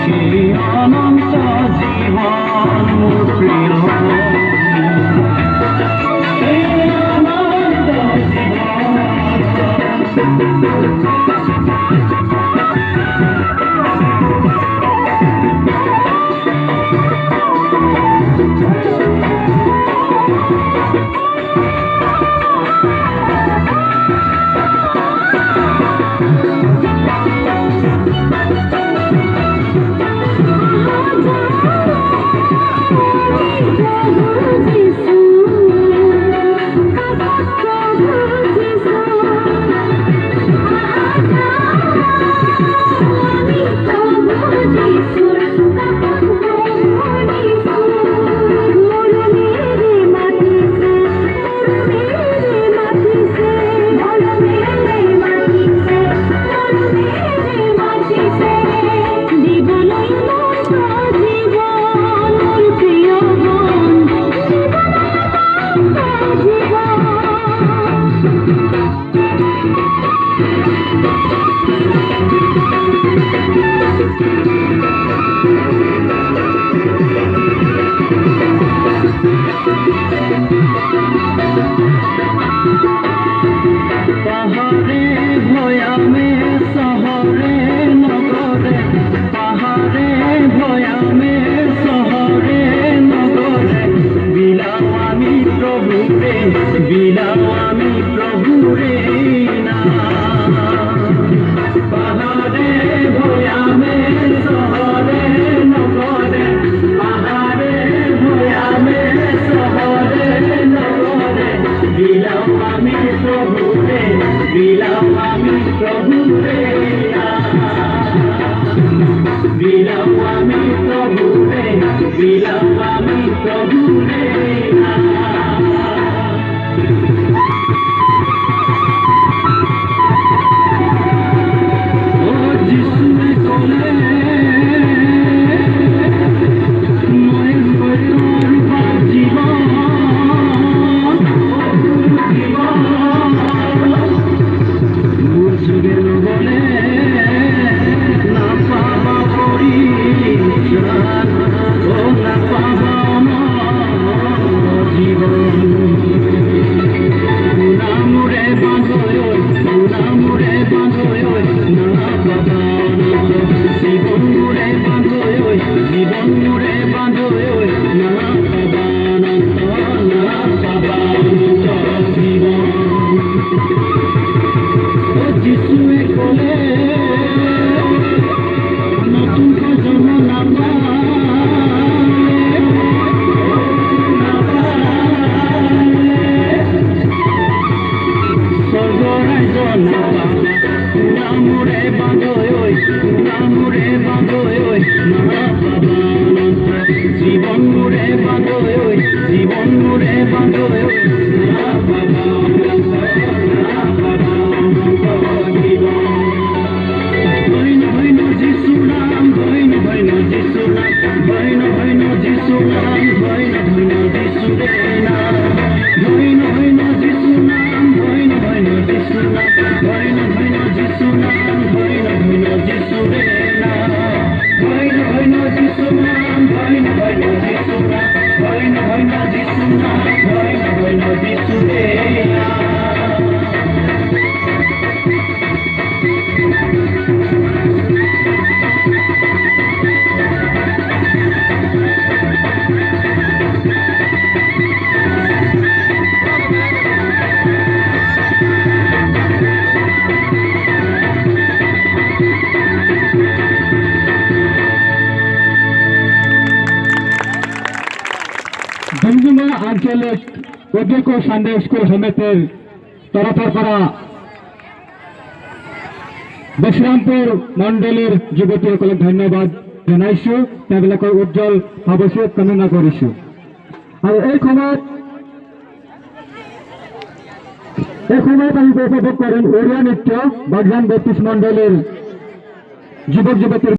সেই অনন্ত জীবন মোর প্রিয় সেই অনন্ত জীবন পাহাড়ে ভয়ামে শহরে নগরে পাহাড়ে ভয়ামে শহরে নগরে বিলাও আমি প্রভুরে বিলাও আমি প্রভুরে না পাহাড়ে ভয়ামে শহরে নগরে পাহাড়ে ভয়ামে শহরে নগরে বিলাও আমি প্রভুরে বিলাও আমি প্রভুরে বিলাও আমি প্রভুরে বিলাও আমি প্রভুরে ও যিশুরে কোলে নয় তোর জীবন জীবন মুরে বাঁধোয় জীবন মুরে বাঁধোয় ভৈন ভৈন যিশু নাম ভৈন ভৈন যিশু নাম ভৈন ভৈন যিশু নাম ভৈন ভৈন যিশু রে নাম ভৈন ভৈন যিশু নাম ভৈন ভৈন যিশু নাম ভৈন ভৈন যিশু নাম ভৈন ভৈন যিশু রে নাম ভৈন ভৈন যিশু নাম ভৈন ভৈন যিশু নাম ভৈন ভৈন যিশু নাম ভৈন ভৈন যিশু রে নাম জমজমা আঞ্চলিক অধ্যক্ষ সান্ডে স্কুল সমিতির তরফের করা বিশ্রামপুর মণ্ডলীর যুৱতীসকলক ধন্যবাদ জনাইছোঁ, তেওঁলোকৰ উজ্জ্বল ভৱিষ্যত কামনা কৰিছোঁ। আৰু এই সময়ত আমি উপভোগ কৰিম ওড়িয়া নৃত্য বাগজান বত্ৰিশ মণ্ডলীৰ যুৱক যুৱতীৰ